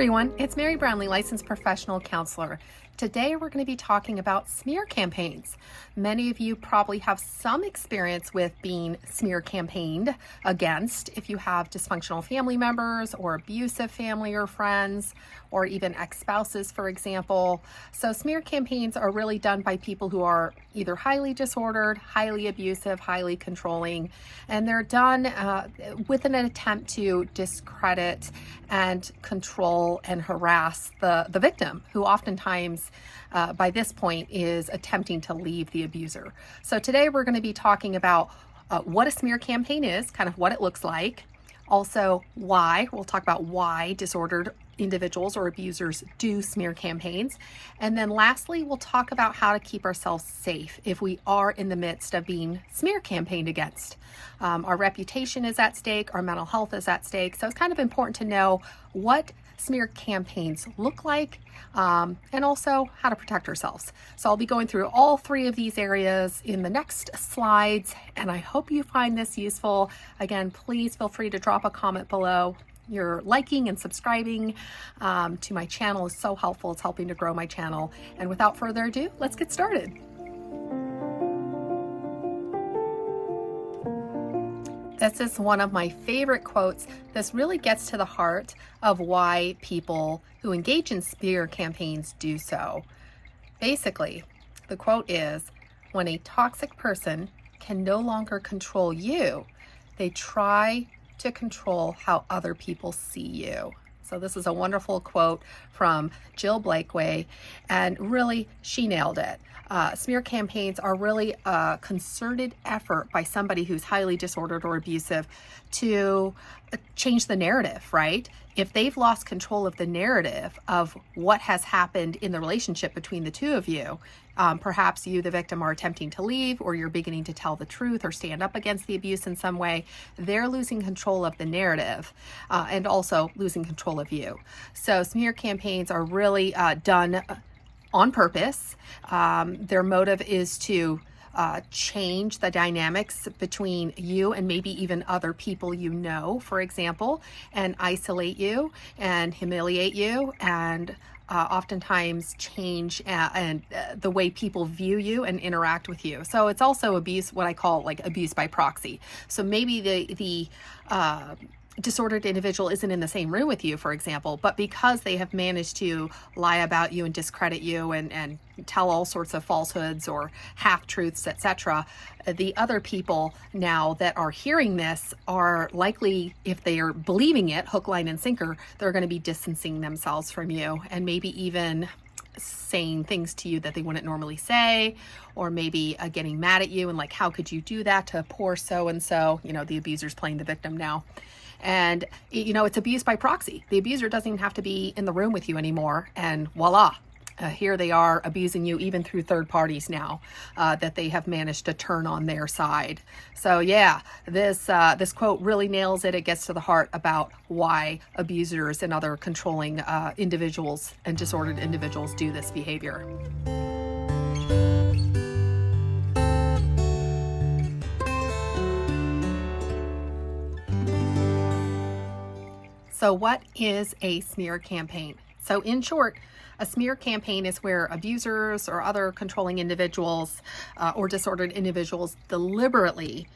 everyone, it's Mary Brownlee, licensed professional counselor. Today we're going to be talking about smear campaigns. Many of you probably have some experience with being smear campaigned against if you have dysfunctional family members or abusive family or friends, or even ex-spouses, for example. So smear campaigns are really done by people who are either highly disordered, highly abusive, highly controlling, and they're done with an attempt to discredit and control and harass the victim, who oftentimes by this point is attempting to leave the abuser. So today we're going to be talking about what a smear campaign is, kind of what it looks like. Also, why. We'll talk about why disordered individuals or abusers do smear campaigns. And then lastly, we'll talk about how to keep ourselves safe if we are in the midst of being smear campaigned against. Our reputation is at stake, our mental health is at stake. So it's kind of important to know what smear campaigns look like, and also how to protect ourselves. So I'll be going through all three of these areas in the next slides, and I hope you find this useful. Again, please feel free to drop a comment below. Your liking and subscribing to my channel is so helpful. It's helping to grow my channel. And without further ado, let's get started. This is one of my favorite quotes. This really gets to the heart of why people who engage in smear campaigns do so. Basically, the quote is, when a toxic person can no longer control you, they try to control how other people see you. So this is a wonderful quote from Jill Blakeway, and really she nailed it. Smear campaigns are really a concerted effort by somebody who's highly disordered or abusive to change the narrative, right? If they've lost control of the narrative of what has happened in the relationship between the two of you, perhaps you, the victim, are attempting to leave, or you're beginning to tell the truth or stand up against the abuse in some way, they're losing control of the narrative and also losing control of you. So smear campaigns are really done on purpose. Their motive is to change the dynamics between you and maybe even other people you know, for example, and isolate you and humiliate you, and oftentimes change the way people view you and interact with you. So it's also abuse, what I call like abuse by proxy. So maybe the disordered individual isn't in the same room with you, for example, but because they have managed to lie about you and discredit you and tell all sorts of falsehoods or half-truths, etc., the other people now that are hearing this are likely, if they are believing it, hook, line, and sinker, they're going to be distancing themselves from you and maybe even saying things to you that they wouldn't normally say, or maybe getting mad at you and like, how could you do that to poor so-and-so? You know, the abuser's playing the victim now. And, you know, it's abuse by proxy. The abuser doesn't even have to be in the room with you anymore. And voila, here they are abusing you even through third parties now that they have managed to turn on their side. So yeah, this quote really nails it. It gets to the heart about why abusers and other controlling individuals and disordered individuals do this behavior. So what is a smear campaign? So in short, a smear campaign is where abusers or other controlling individuals or disordered individuals deliberately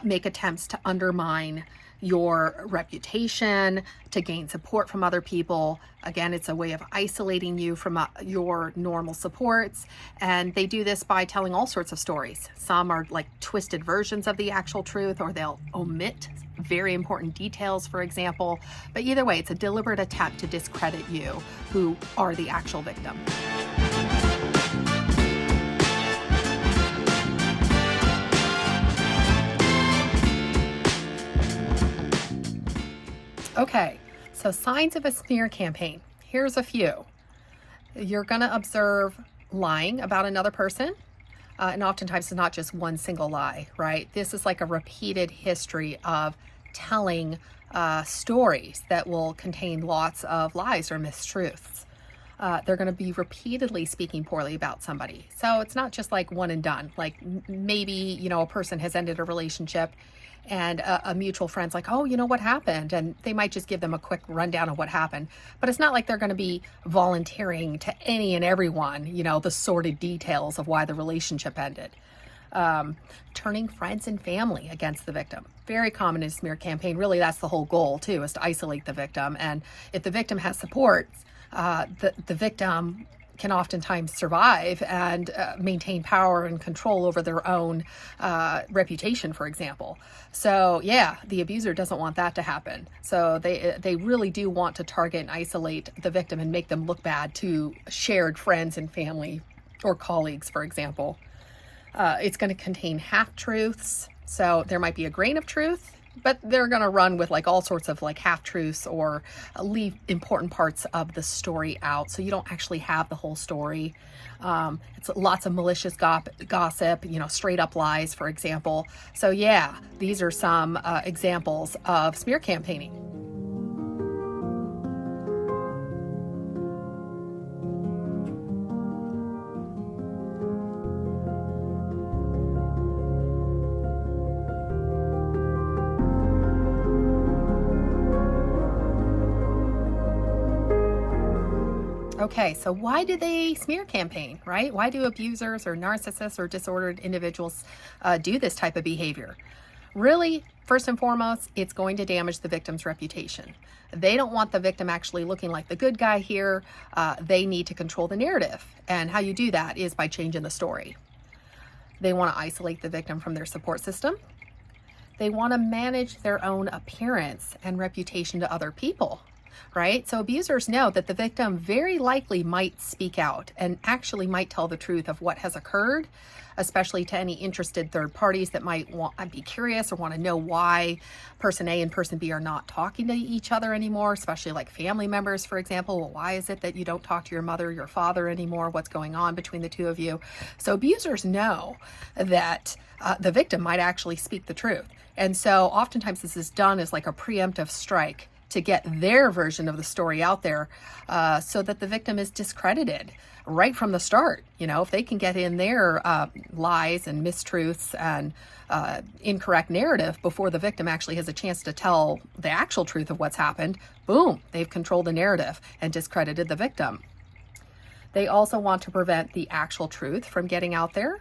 make attempts to undermine your reputation, to gain support from other people. Again, it's a way of isolating you from your normal supports. And they do this by telling all sorts of stories. Some are like twisted versions of the actual truth, or they'll omit very important details, for example. But either way, it's a deliberate attempt to discredit you, who are the actual victim. Okay, so signs of a smear campaign. Here's a few. You're going to observe lying about another person. And oftentimes it's not just one single lie, right? This is like a repeated history of telling stories that will contain lots of lies or mistruths. They're going to be repeatedly speaking poorly about somebody. So it's not just like one and done. Like maybe, you know, a person has ended a relationship and a mutual friend's like, oh, you know what happened? And they might just give them a quick rundown of what happened. But it's not like they're going to be volunteering to any and everyone, the sordid details of why the relationship ended. Turning friends and family against the victim. Very common in a smear campaign. Really, that's the whole goal, too, is to isolate the victim. And if the victim has support, the victim can oftentimes survive and maintain power and control over their own reputation, for example. So yeah, the abuser doesn't want that to happen. So they really do want to target and isolate the victim and make them look bad to shared friends and family or colleagues, for example. It's going to contain half-truths. So there might be a grain of truth, but they're going to run with like all sorts of like half-truths or leave important parts of the story out. So you don't actually have the whole story. It's lots of malicious gossip, straight up lies, for example. So yeah, these are some examples of smear campaigning. Okay, so why do they smear campaign, right? Why do abusers or narcissists or disordered individuals do this type of behavior? Really, first and foremost, it's going to damage the victim's reputation. They don't want the victim actually looking like the good guy here. They need to control the narrative. And how you do that is by changing the story. They want to isolate the victim from their support system. They want to manage their own appearance and reputation to other people. Right? So abusers know that the victim very likely might speak out and actually might tell the truth of what has occurred, especially to any interested third parties that might be curious or want to know why person A and person B are not talking to each other anymore, especially like family members, for example. Well, why is it that you don't talk to your mother, your father anymore? What's going on between the two of you? So abusers know that the victim might actually speak the truth. And so oftentimes this is done as like a preemptive strike to get their version of the story out there so that the victim is discredited right from the start. If they can get in their lies and mistruths and incorrect narrative before the victim actually has a chance to tell the actual truth of what's happened, boom, they've controlled the narrative and discredited the victim. They also want to prevent the actual truth from getting out there.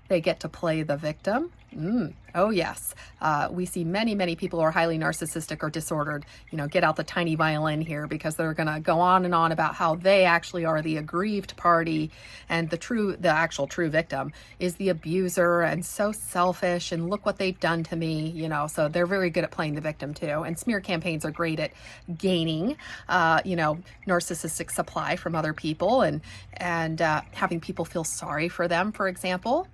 They get to play the victim. Oh yes, we see many people who are highly narcissistic or disordered, get out the tiny violin here because they're going to go on and on about how they actually are the aggrieved party and the actual true victim is the abuser and so selfish and look what they've done to me, so they're very good at playing the victim too. And smear campaigns are great at gaining, narcissistic supply from other people and having people feel sorry for them, for example.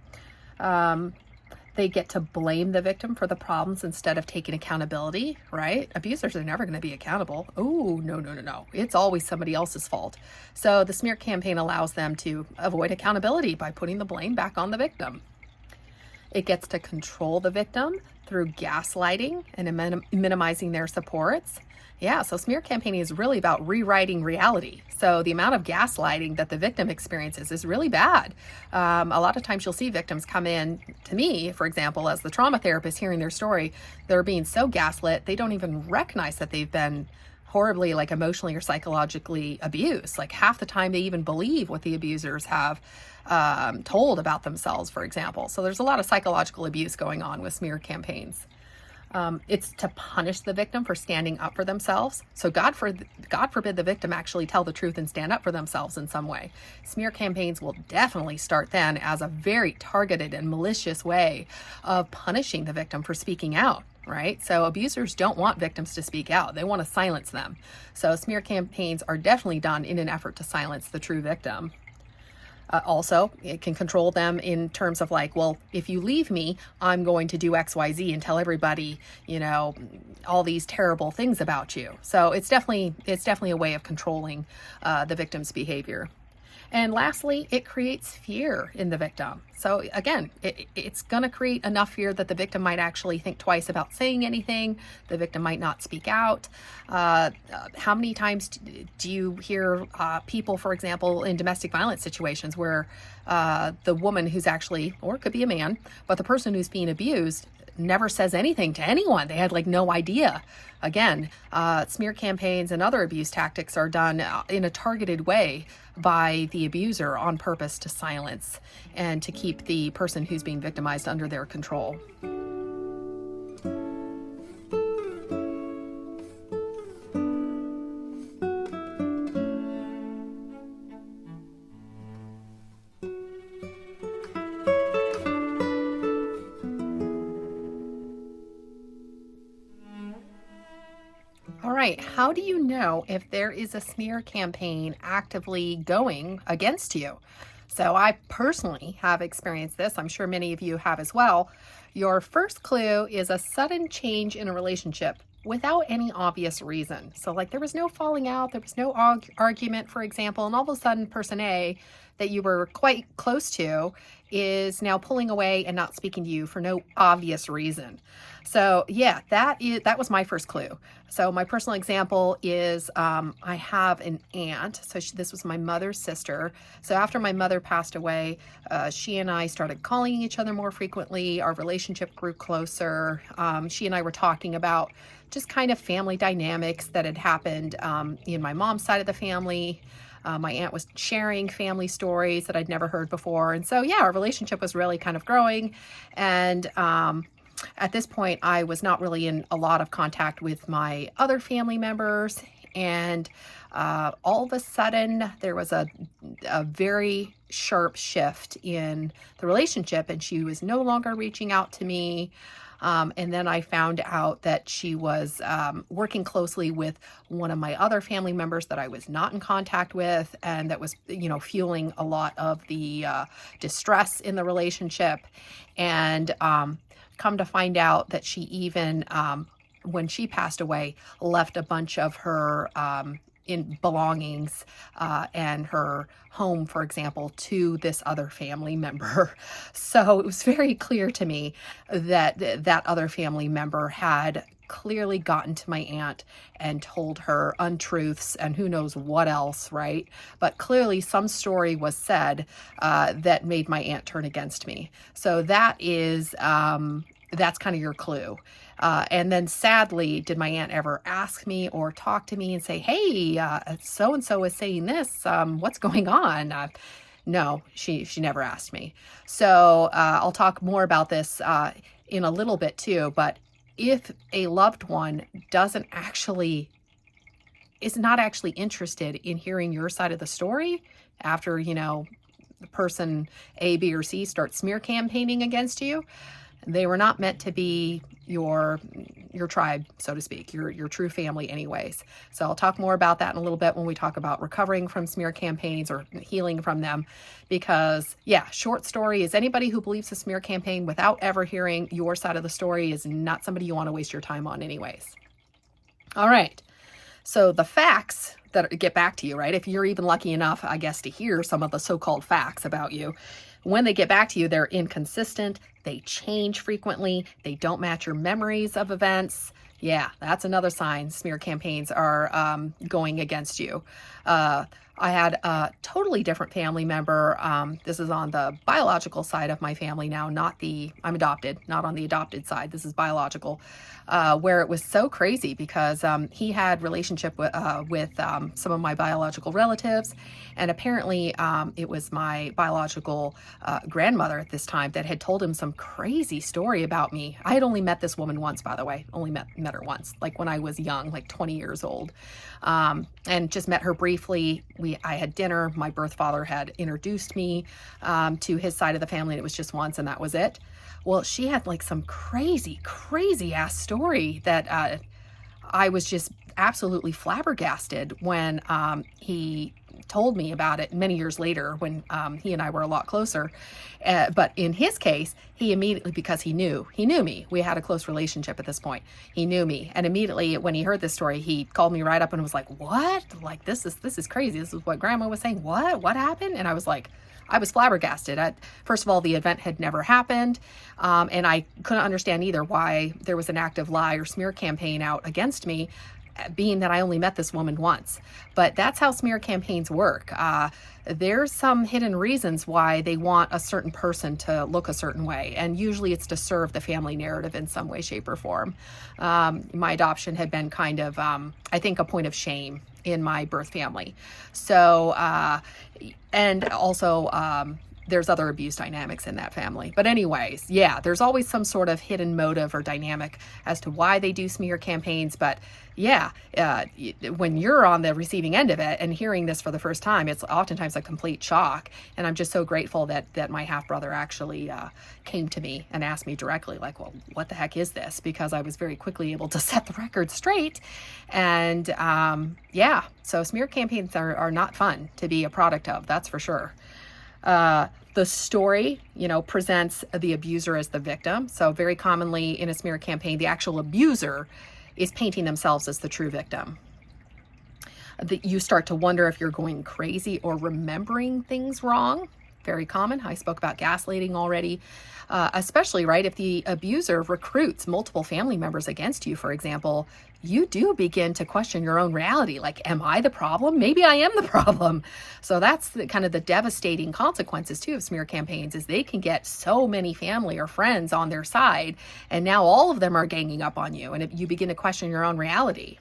They get to blame the victim for the problems instead of taking accountability, right? Abusers are never going to be accountable. Oh, no. It's always somebody else's fault. So the smear campaign allows them to avoid accountability by putting the blame back on the victim. It gets to control the victim through gaslighting and minimizing their supports. Yeah, so smear campaigning is really about rewriting reality. So the amount of gaslighting that the victim experiences is really bad. A lot of times you'll see victims come in to me, for example, as the trauma therapist hearing their story. They're being so gaslit, they don't even recognize that they've been horribly, like emotionally or psychologically abused. Like half the time they even believe what the abusers have told about themselves, for example. So there's a lot of psychological abuse going on with smear campaigns. It's to punish the victim for standing up for themselves. So God forbid the victim actually tell the truth and stand up for themselves in some way. Smear campaigns will definitely start then as a very targeted and malicious way of punishing the victim for speaking out. Right? So abusers don't want victims to speak out. They want to silence them. So smear campaigns are definitely done in an effort to silence the true victim. Also, it can control them in terms of like, well, if you leave me, I'm going to do X, Y, Z and tell everybody, all these terrible things about you. So it's definitely a way of controlling the victim's behavior. And lastly, it creates fear in the victim. So again, it's going to create enough fear that the victim might actually think twice about saying anything. The victim might not speak out. How many times do you hear people, for example, in domestic violence situations where the woman who's actually, or it could be a man, but the person who's being abused never says anything to anyone. They had like no idea. Again, smear campaigns and other abuse tactics are done in a targeted way by the abuser on purpose to silence and to keep the person who's being victimized under their control. All right, how do you know if there is a smear campaign actively going against you? So I personally have experienced this. I'm sure many of you have as well. Your first clue is a sudden change in a relationship without any obvious reason. So like there was no falling out, there was no argument, for example, and all of a sudden person A that you were quite close to is now pulling away and not speaking to you for no obvious reason. So yeah, that was my first clue. So my personal example is I have an aunt. So this was my mother's sister. So after my mother passed away, she and I started calling each other more frequently. Our relationship grew closer. She and I were talking about just kind of family dynamics that had happened in my mom's side of the family. My aunt was sharing family stories that I'd never heard before. And so, yeah, our relationship was really kind of growing. And at this point, I was not really in a lot of contact with my other family members. And all of a sudden, there was a very sharp shift in the relationship, and she was no longer reaching out to me. And then I found out that she was working closely with one of my other family members that I was not in contact with, and that was, fueling a lot of the distress in the relationship. And come to find out that she even, when she passed away, left a bunch of her belongings and her home, for example, to this other family member. So it was very clear to me that that other family member had clearly gotten to my aunt and told her untruths and who knows what else, right? But clearly some story was said that made my aunt turn against me. So that is that's kind of your clue. And then sadly, did my aunt ever ask me or talk to me and say, hey, so-and-so is saying this, what's going on? No, she never asked me. So I'll talk more about this in a little bit too, but if a loved one is not actually interested in hearing your side of the story after, the person A, B, or C starts smear campaigning against you, they were not meant to be your tribe, so to speak, your true family anyways. So I'll talk more about that in a little bit when we talk about recovering from smear campaigns or healing from them. Because yeah, short story is anybody who believes a smear campaign without ever hearing your side of the story is not somebody you want to waste your time on anyways. All right. So the facts that get back to you, right? If you're even lucky enough, I guess, to hear some of the so-called facts about you, when they get back to you, they're inconsistent, they change frequently, they don't match your memories of events. Yeah, that's another sign smear campaigns are going against you. I had a totally different family member. This is on the biological side of my family now, I'm adopted, not on the adopted side. This is biological, where it was so crazy because he had relationship with some of my biological relatives. And apparently it was my biological grandmother at this time that had told him some crazy story about me. I had only met this woman once, by the way, only met her once, like when I was young, like 20 years old, and just met her briefly. I had dinner. My birth father had introduced me to his side of the family. And it was just once, and that was it. Well, she had like some crazy ass story that I was just absolutely flabbergasted when he told me about it many years later when he and I were a lot closer. But in his case, he immediately, because he knew me, we had a close relationship at this point. He knew me. And immediately when he heard this story, he called me right up and was like, what? Like, this is crazy. This is what grandma was saying. What happened? And I was like, I was flabbergasted. First of all, the event had never happened. And I couldn't understand either why there was an active lie or smear campaign out against me. being that I only met this woman once. But that's how smear campaigns work. There's some hidden reasons why they want a certain person to look a certain way, and usually it's to serve the family narrative in some way, shape, or form. My adoption had been kind of, I think, a point of shame in my birth family. So, and also, there's other abuse dynamics in that family. But anyways, yeah, there's always some sort of hidden motive or dynamic as to why they do smear campaigns. But yeah, when you're on the receiving end of it and hearing this for the first time, it's oftentimes a complete shock. And I'm just so grateful that my half-brother actually came to me and asked me directly, like, well, what the heck is this? Because I was very quickly able to set the record straight. And yeah, so smear campaigns are not fun to be a product of, that's for sure. The story, presents the abuser as the victim. So very commonly in a smear campaign, the actual abuser is painting themselves as the true victim. You start to wonder if you're going crazy or remembering things wrong. Very common. I spoke about gaslighting already, especially, right, if the abuser recruits multiple family members against you, for example, you do begin to question your own reality. Like, am I the problem? Maybe I am the problem. So that's kind of the devastating consequences too of smear campaigns, is they can get so many family or friends on their side, and now all of them are ganging up on you, and you begin to question your own reality.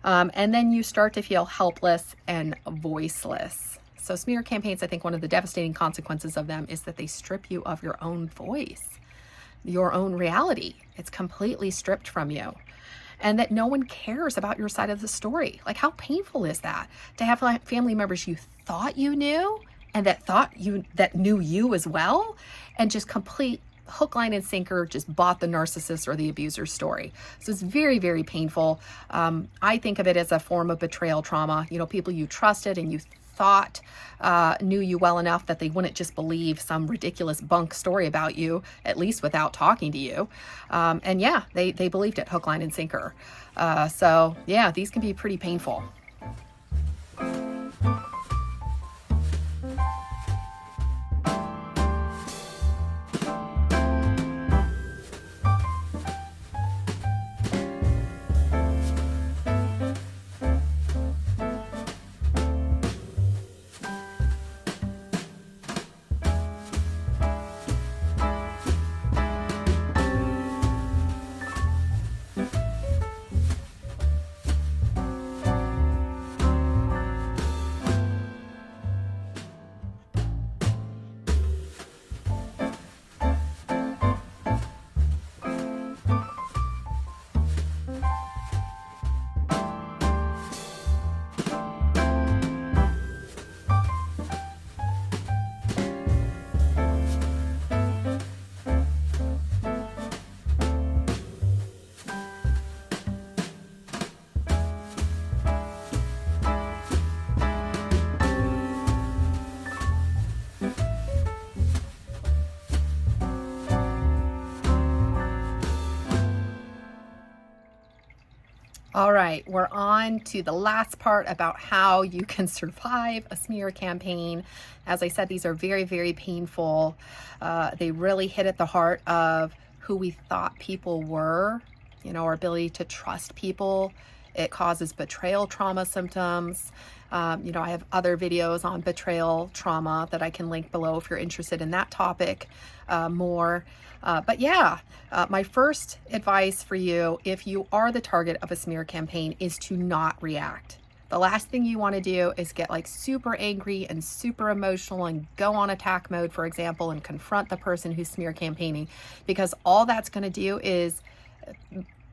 And then you start to feel helpless and voiceless. So smear campaigns, I think one of the devastating consequences of them is that they strip you of your own voice, your own reality. It's completely stripped from you. And that no one cares about your side of the story. Like, how painful is that? To have family members you thought you knew and that knew you as well, and just complete hook, line, and sinker just bought the narcissist or the abuser's story. So it's very, very painful. I think of it as a form of betrayal trauma. People you trusted and you thought knew you well enough that they wouldn't just believe some ridiculous bunk story about you, at least without talking to you. And yeah, they believed it, hook, line, and sinker. So yeah, these can be pretty painful. All right, we're on to the last part about how you can survive a smear campaign. As I said, these are very, very painful. They really hit at the heart of who we thought people were, our ability to trust people. It causes betrayal trauma symptoms. I have other videos on betrayal trauma that I can link below if you're interested in that topic more. But yeah, my first advice for you, if you are the target of a smear campaign, is to not react. The last thing you want to do is get like super angry and super emotional and go on attack mode, for example, and confront the person who's smear campaigning, because all that's going to do is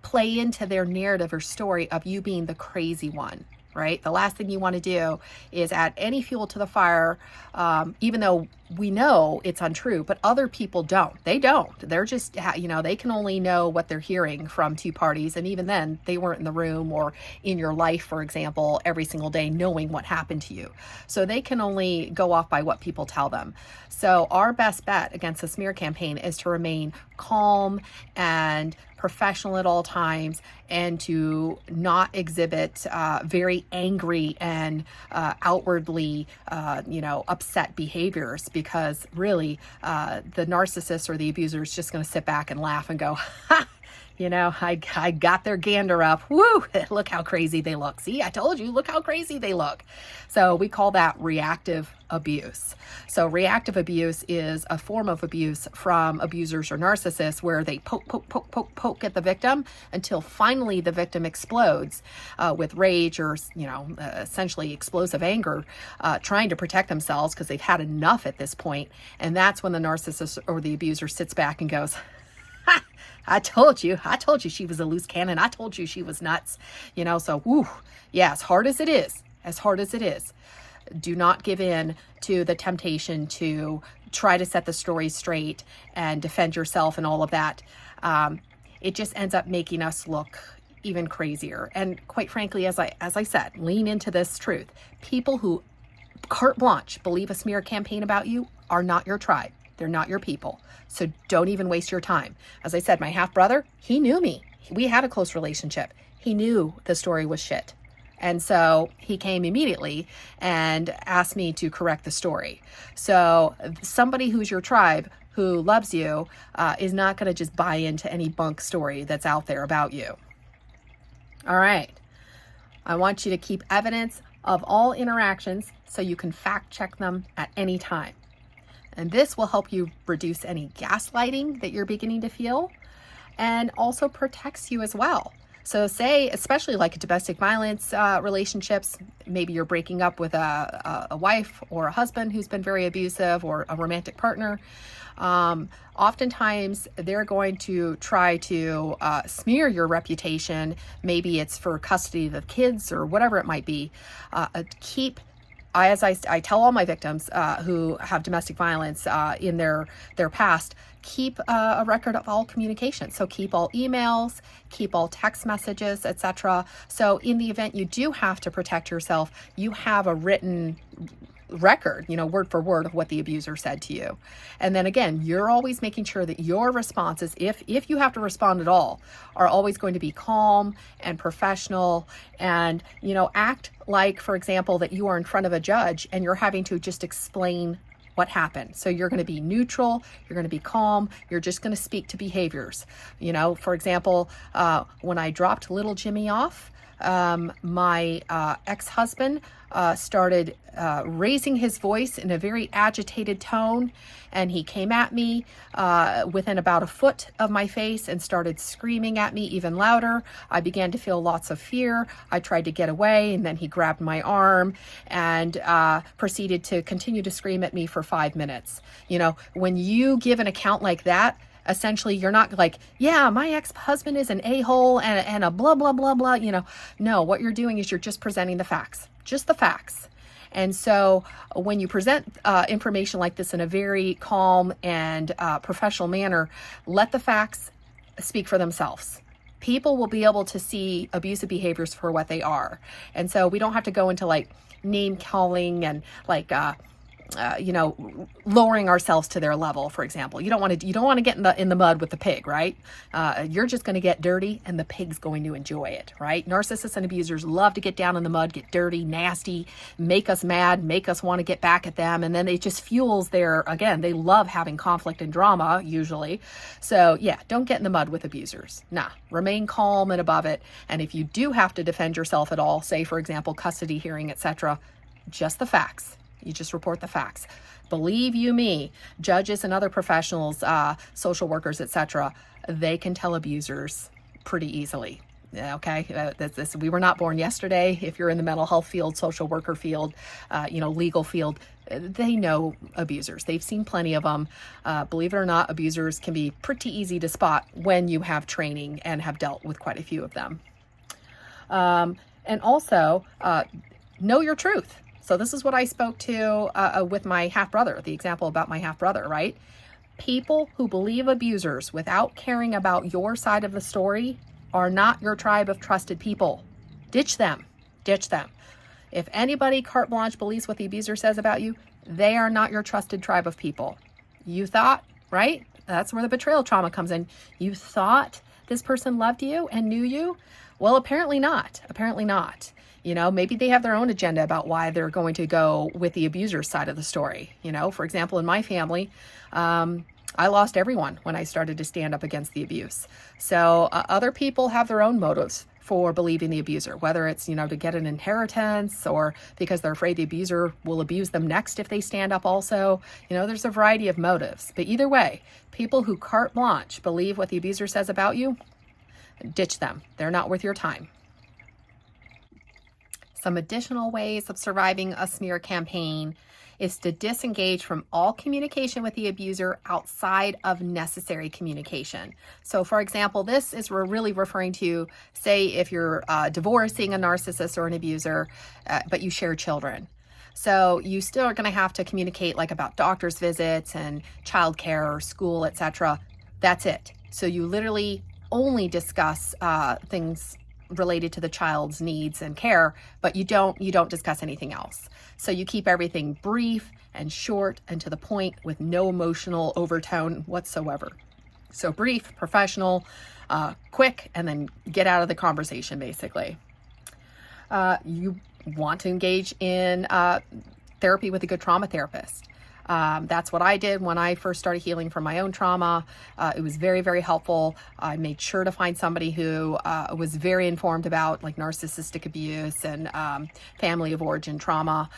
play into their narrative or story of you being the crazy one. Right? The last thing you want to do is add any fuel to the fire, even though we know it's untrue, but other people don't. They don't. They're just, they can only know what they're hearing from two parties. And even then, they weren't in the room or in your life, for example, every single day knowing what happened to you. So they can only go off by what people tell them. So our best bet against a smear campaign is to remain calm and professional at all times, and to not exhibit very angry and outwardly, upset behaviors, because really the narcissist or the abuser is just going to sit back and laugh and go, ha, I got their gander up. Woo, look how crazy they look. See, I told you, look how crazy they look. So we call that reactive abuse. So reactive abuse is a form of abuse from abusers or narcissists where they poke at the victim until finally the victim explodes with rage or, essentially explosive anger, trying to protect themselves because they've had enough at this point. And that's when the narcissist or the abuser sits back and goes, I told you she was a loose cannon. I told you she was nuts. So, as hard as it is, do not give in to the temptation to try to set the story straight and defend yourself and all of that. It just ends up making us look even crazier. And quite frankly, as I said, lean into this truth. People who carte blanche believe a smear campaign about you are not your tribe. They're not your people. So don't even waste your time. As I said, my half-brother, he knew me. We had a close relationship. He knew the story was shit. And so he came immediately and asked me to correct the story. So somebody who's your tribe, who loves you, is not going to just buy into any bunk story that's out there about you. All right. I want you to keep evidence of all interactions so you can fact check them at any time. And this will help you reduce any gaslighting that you're beginning to feel and also protects you as well. So say, especially like domestic violence relationships, maybe you're breaking up with a wife or a husband who's been very abusive or a romantic partner. Oftentimes they're going to try to smear your reputation. Maybe it's for custody of the kids or whatever it might be. As I tell all my victims who have domestic violence in their past, keep a record of all communication. So keep all emails, keep all text messages, etc. So in the event you do have to protect yourself, you have a written record, word for word of what the abuser said to you. And then again, you're always making sure that your responses, if you have to respond at all, are always going to be calm and professional and, act like, for example, that you are in front of a judge and you're having to just explain what happened. So you're going to be neutral, you're going to be calm, you're just going to speak to behaviors. For example, when I dropped little Jimmy off, my ex-husband started raising his voice in a very agitated tone, and he came at me within about a foot of my face and started screaming at me even louder. I began to feel lots of fear. I tried to get away, and then he grabbed my arm and proceeded to continue to scream at me for 5 minutes. When you give an account like that, essentially, you're not like, yeah, my ex-husband is an a-hole and a blah, blah, blah, blah. No, what you're doing is you're just presenting the facts, just the facts. And so when you present information like this in a very calm and professional manner, let the facts speak for themselves. People will be able to see abusive behaviors for what they are. And so we don't have to go into like name calling and like, lowering ourselves to their level, for example. You don't want to get in the mud with the pig, right? You're just going to get dirty and the pig's going to enjoy it, right? Narcissists and abusers love to get down in the mud, get dirty, nasty, make us mad, make us want to get back at them. And then it just fuels they love having conflict and drama usually. So yeah, don't get in the mud with abusers. Remain calm and above it. And if you do have to defend yourself at all, say for example, custody hearing, etc., just the facts. You just report the facts. Believe you me, judges and other professionals, social workers, etc., they can tell abusers pretty easily. Okay, we were not born yesterday. If you're in the mental health field, social worker field, legal field, they know abusers. They've seen plenty of them. Believe it or not, abusers can be pretty easy to spot when you have training and have dealt with quite a few of them. And also, know your truth. So this is what I spoke to with my half-brother, the example about my half-brother, right? People who believe abusers without caring about your side of the story are not your tribe of trusted people. Ditch them. Ditch them. If anybody carte blanche believes what the abuser says about you, they are not your trusted tribe of people. You thought, right? That's where the betrayal trauma comes in. You thought this person loved you and knew you? Well, apparently not. Apparently not. Maybe they have their own agenda about why they're going to go with the abuser's side of the story. For example, in my family, I lost everyone when I started to stand up against the abuse. So other people have their own motives for believing the abuser, whether it's, to get an inheritance or because they're afraid the abuser will abuse them next if they stand up also. There's a variety of motives. But either way, people who carte blanche believe what the abuser says about you, ditch them. They're not worth your time. Some additional ways of surviving a smear campaign is to disengage from all communication with the abuser outside of necessary communication. So for example, this is we're really referring to, say, if you're divorcing a narcissist or an abuser, but you share children. So you still are going to have to communicate like about doctor's visits and childcare or school, etc. That's it. So you literally only discuss things related to the child's needs and care, but you don't discuss anything else. So you keep everything brief and short and to the point with no emotional overtone whatsoever. So brief, professional, quick, and then get out of the conversation, basically. You want to engage in therapy with a good trauma therapist. That's what I did when I first started healing from my own trauma. It was very, very helpful. I made sure to find somebody who was very informed about like narcissistic abuse and family of origin trauma,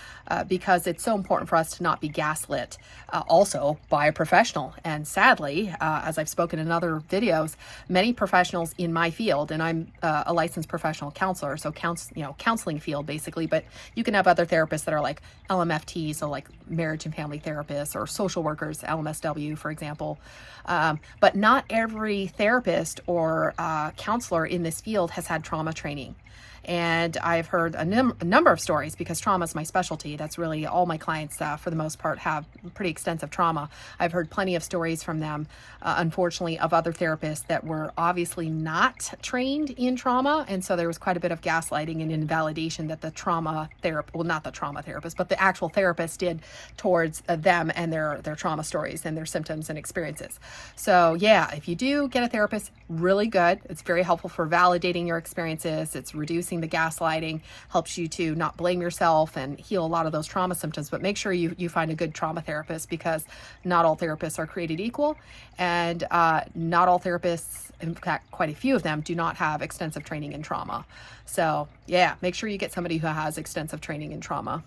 because it's so important for us to not be gaslit also by a professional. And sadly, as I've spoken in other videos, many professionals in my field, and I'm a licensed professional counselor, so counseling field basically, but you can have other therapists that are like LMFT, so like marriage and family therapists, or social workers, LMSW, for example. But not every therapist or counselor in this field has had trauma training. And I've heard a number of stories, because trauma is my specialty. That's really all my clients, for the most part, have pretty extensive trauma. I've heard plenty of stories from them, unfortunately, of other therapists that were obviously not trained in trauma. And so there was quite a bit of gaslighting and invalidation that the trauma therapist, well, not the trauma therapist, but the actual therapist did towards them and their trauma stories and their symptoms and experiences. So yeah, if you do get a therapist, really good. It's very helpful for validating your experiences. It's reducing the gaslighting, helps you to not blame yourself and heal a lot of those trauma symptoms. But make sure you find a good trauma therapist, because not all therapists are created equal, and not all therapists, in fact, quite a few of them, do not have extensive training in trauma. So yeah, make sure you get somebody who has extensive training in trauma.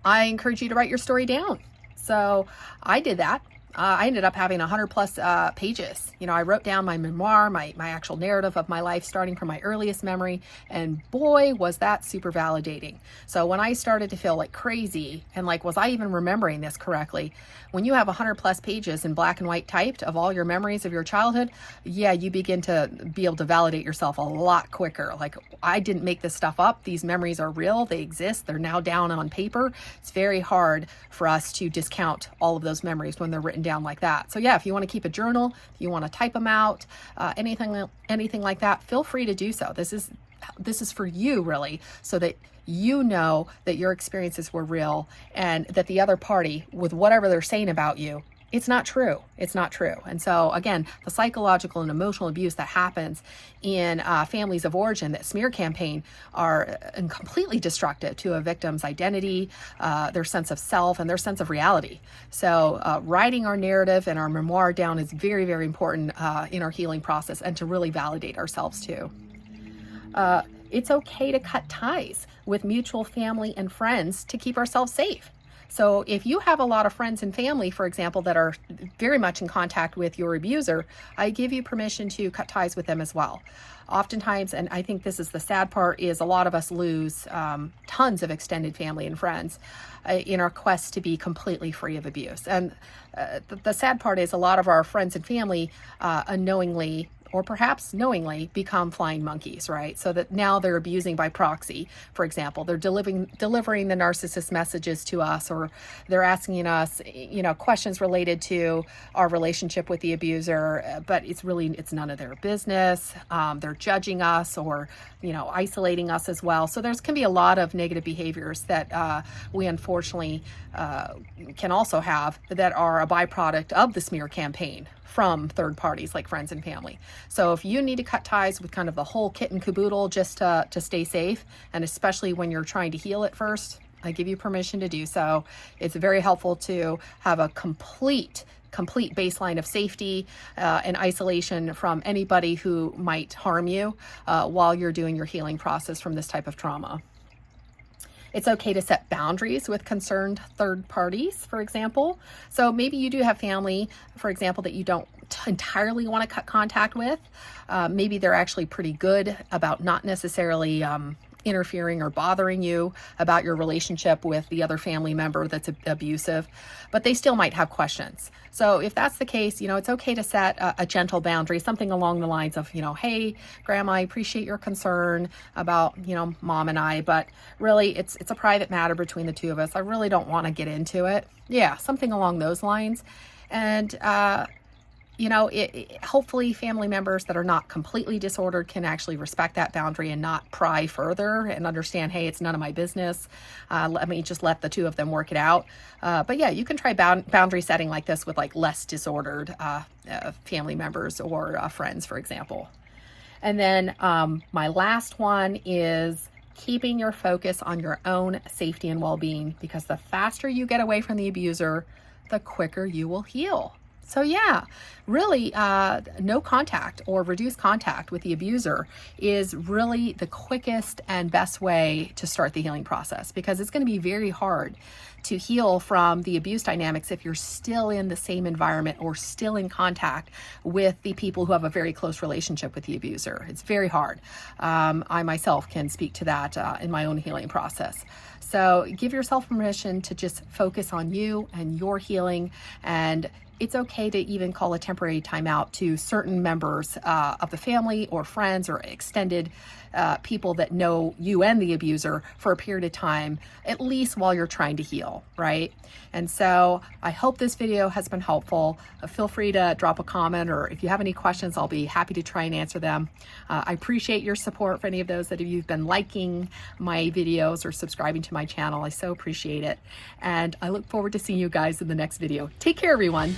I encourage you to write your story down. So I did that. I ended up having 100 plus pages. I wrote down my memoir, my actual narrative of my life, starting from my earliest memory, and boy, was that super validating. So when I started to feel like crazy and like, was I even remembering this correctly? When you have 100 plus pages in black and white typed of all your memories of your childhood, yeah, you begin to be able to validate yourself a lot quicker. Like, I didn't make this stuff up. These memories are real. They exist. They're now down on paper. It's very hard for us to discount all of those memories when they're written down like that. So yeah, if you want to keep a journal, if you want to type them out, anything like that, feel free to do so. This is for you, really, so that you know that your experiences were real and that the other party, with whatever they're saying about you, it's not true. It's not true. And so again, the psychological and emotional abuse that happens in families of origin, that smear campaign, are completely destructive to a victim's identity, their sense of self, and their sense of reality. So writing our narrative and our memoir down is very, very important in our healing process, and to really validate ourselves too. It's okay to cut ties with mutual family and friends to keep ourselves safe. So if you have a lot of friends and family, for example, that are very much in contact with your abuser, I give you permission to cut ties with them as well. Oftentimes, and I think this is the sad part, is a lot of us lose tons of extended family and friends in our quest to be completely free of abuse. And the sad part is a lot of our friends and family unknowingly, or perhaps knowingly, become flying monkeys, right? So that now they're abusing by proxy. For example, they're delivering the narcissist messages to us, or they're asking us, questions related to our relationship with the abuser, but it's none of their business. They're judging us, or, isolating us as well. So can be a lot of negative behaviors that we unfortunately can also have, that are a byproduct of the smear campaign from third parties like friends and family. So if you need to cut ties with kind of the whole kit and caboodle just to stay safe, and especially when you're trying to heal it first, I give you permission to do so. It's very helpful to have a complete baseline of safety and isolation from anybody who might harm you while you're doing your healing process from this type of trauma. It's okay to set boundaries with concerned third parties, for example. So maybe you do have family, for example, that you don't entirely want to cut contact with. Maybe they're actually pretty good about not necessarily interfering or bothering you about your relationship with the other family member that's abusive, but they still might have questions. So if that's the case, it's okay to set a gentle boundary, something along the lines of, hey, Grandma, I appreciate your concern about, Mom and I, but really it's a private matter between the two of us. I really don't want to get into it. Yeah, something along those lines. And, hopefully family members that are not completely disordered can actually respect that boundary and not pry further and understand, hey, it's none of my business. Let me just let the two of them work it out. But yeah, you can try boundary setting like this with less disordered family members or friends, for example. And then my last one is keeping your focus on your own safety and well-being, because the faster you get away from the abuser, the quicker you will heal. So yeah, really no contact or reduced contact with the abuser is really the quickest and best way to start the healing process, because it's going to be very hard to heal from the abuse dynamics if you're still in the same environment or still in contact with the people who have a very close relationship with the abuser. It's very hard. I myself can speak to that in my own healing process. So give yourself permission to just focus on you and your healing, and it's okay to even call a temporary timeout to certain members of the family or friends or extended people that know you and the abuser for a period of time, at least while you're trying to heal, right? And so I hope this video has been helpful. Feel free to drop a comment, or if you have any questions, I'll be happy to try and answer them. I appreciate your support for any of those that you've been liking my videos or subscribing to my channel. I so appreciate it. And I look forward to seeing you guys in the next video. Take care, everyone.